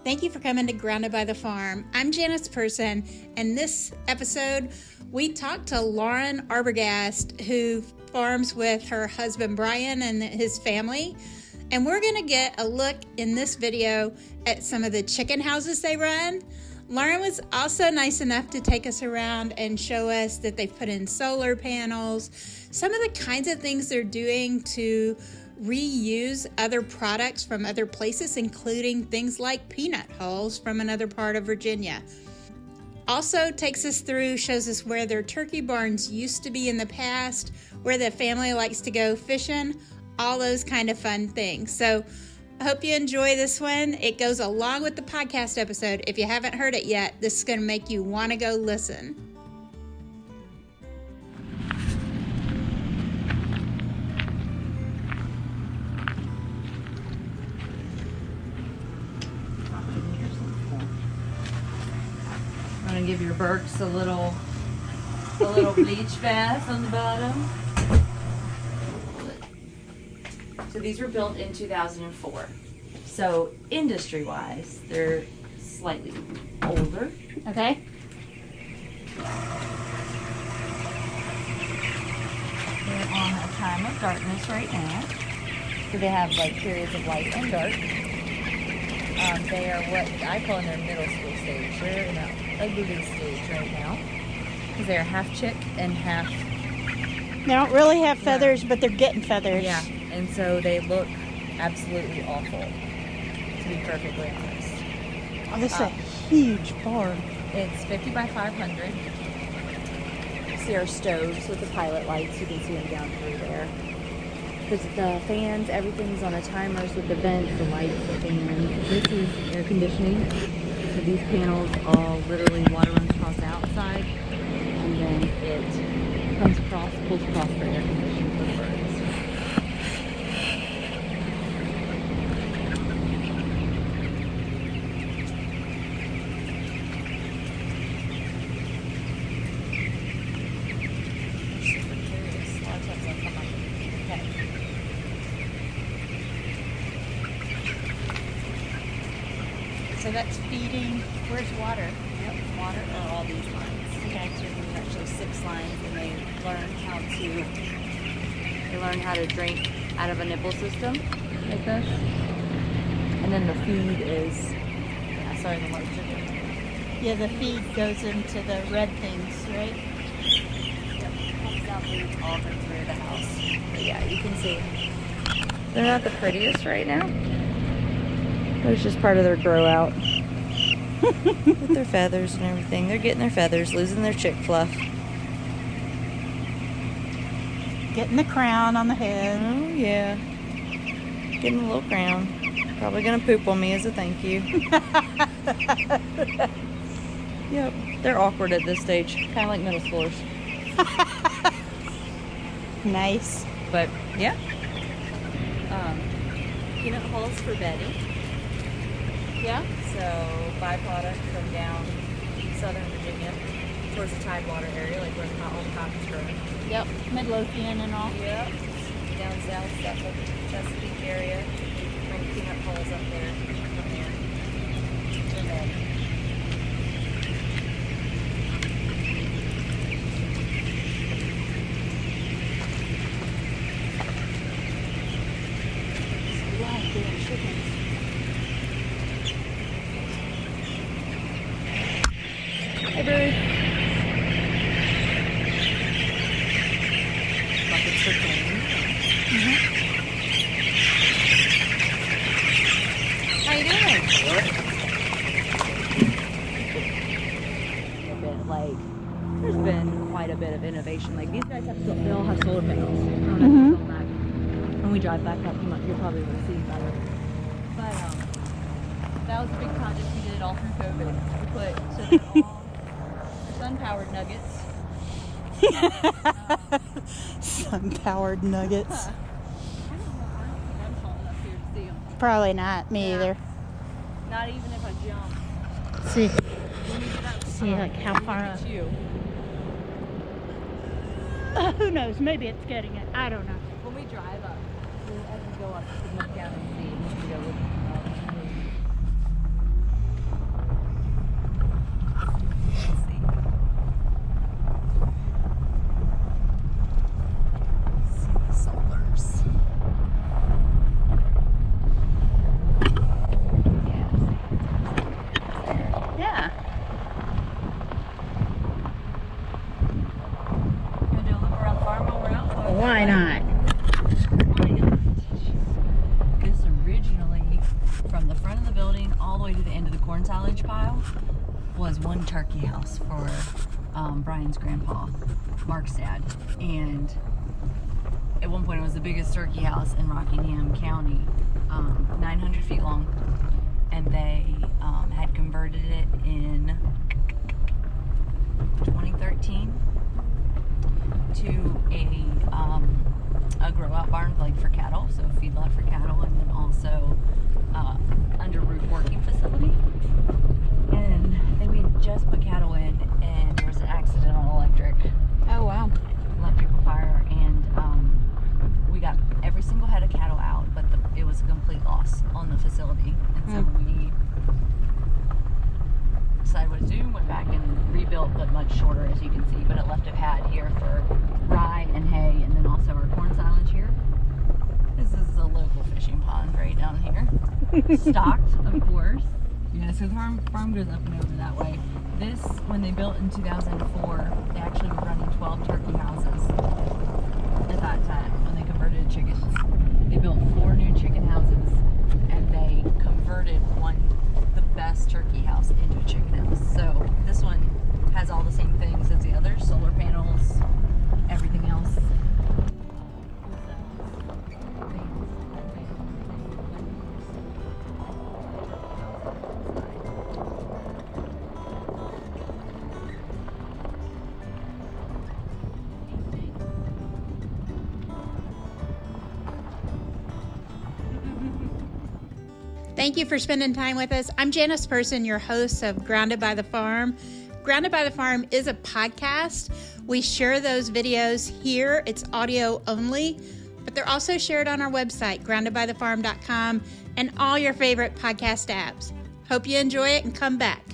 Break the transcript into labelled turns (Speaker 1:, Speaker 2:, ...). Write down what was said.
Speaker 1: Thank you for coming to Grounded by the Farm. I'm Janice Person, and this episode we talked to Lauren Arbogast, who farms with her husband Brian and his family. And we're going to get a look in this video at some of the chicken houses they run. Lauren was also nice enough to take us around and show us that they've put in solar panels, some of the kinds of things they're doing to reuse other products from other places, including things like peanut hulls from another part of Virginia. Also takes us through, shows us where their turkey barns used to be in the past, where the family likes to go fishing, all those kind of fun things. So I hope you enjoy this one. It goes along with the podcast episode. If you haven't heard it yet, this is going to make you want to go listen.
Speaker 2: I'm gonna give your Berks a little bleach bath on the bottom. So these were built in 2004. So industry-wise, they're slightly older.
Speaker 1: Okay.
Speaker 2: They're on a time of darkness right now. So they have like periods of light and dark. They are what I call in their middle school stage. They're in a ugly stage right now because they're half chick and half.
Speaker 1: They don't really have feathers, but they're getting feathers.
Speaker 2: Yeah, and so they look absolutely awful, to be perfectly honest.
Speaker 1: Oh, this is a huge barn.
Speaker 2: It's 50 by 500. See our stoves with the pilot lights. You can see them down through there. Because the fans, everything's on a timers with the vents, the lights, the fans. This is air conditioning. So these panels all literally water runs across the outside, and then it comes across, pulls across for air conditioning for the birds. Super curious. A lot of times they'll come up and pet.
Speaker 1: So that's feeding. Where's water?
Speaker 2: Yep, water are all these lines.
Speaker 1: Okay.
Speaker 2: So there's actually 6 lines, and they learn how to drink out of a nipple system like this. And then the feed is, the lights are doing.
Speaker 1: Yeah, the feed goes into the red things, right?
Speaker 2: Yep, comes down through all the through the house. But yeah, you can see they're not the prettiest right now. It's just part of their grow out. With their feathers and everything. They're getting their feathers, losing their chick fluff.
Speaker 1: Getting the crown on the head.
Speaker 2: Oh, yeah. Getting a little crown. Probably gonna poop on me as a thank you. Yep. They're awkward at this stage. Kind of like middle schoolers.
Speaker 1: Nice.
Speaker 2: But, yeah. Peanut hulls for bedding.
Speaker 1: Yeah?
Speaker 2: So, byproduct from down southern Virginia towards the Tidewater area, like where all the cotton's growing.
Speaker 1: Yep. Midlothian and all.
Speaker 2: Yep. Down south, Chesapeake area. Bring peanut hulls up there. From there. And then chickens. Hey, bird. Buckets for cleaning. How you doing? A bit like there's been quite a bit of innovation. Like these guys they all have solar panels. I don't know if you saw that. When we drive back up, you're probably able to see better. But that was a big project we did all through COVID. We put all sun-powered nuggets.
Speaker 1: Sun-powered nuggets.
Speaker 2: I don't know. I don't think I'm tall enough here to see them.
Speaker 1: Probably not. Me either.
Speaker 2: Not even if I jump.
Speaker 1: See.
Speaker 2: When you get up,
Speaker 1: See, like how far up.
Speaker 2: look at you.
Speaker 1: Who knows? Maybe it's getting it. I don't know.
Speaker 2: When we drive up, as we go up, you can look down and see. You can go look all the way to the end of the corn silage pile was one turkey house for Brian's grandpa, Mark's dad. And at one point it was the biggest turkey house in Rockingham County, 900 feet long. And they had converted it in 2013 to a grow out barn, like for cattle, so feedlot for cattle, and then also under roof working facility. And I think we just put cattle in, and there was an accident on
Speaker 1: Oh, wow.
Speaker 2: electrical fire, and we got every single head of cattle out, but it was a complete loss on the facility, and so we decided what to do, went back and rebuilt, but much shorter, as you can see, but it left a pad here for rye and hay, and then also our corn silage here. This is a local fishing pond right down here. Stocked, of course. Yeah, so the farm goes up and over that way. This, when they built in 2004, they actually were running 12 turkey houses at that time when they converted to chickens. They built 4 new chicken houses, and they converted the best turkey house into a chicken house. So this one has all the same things as the others: solar panels, everything else.
Speaker 1: Thank you for spending time with us. I'm Janice Person, your host of Grounded by the Farm. Grounded by the Farm is a podcast. We share those videos here. It's audio only, but they're also shared on our website, groundedbythefarm.com, and all your favorite podcast apps. Hope you enjoy it and come back.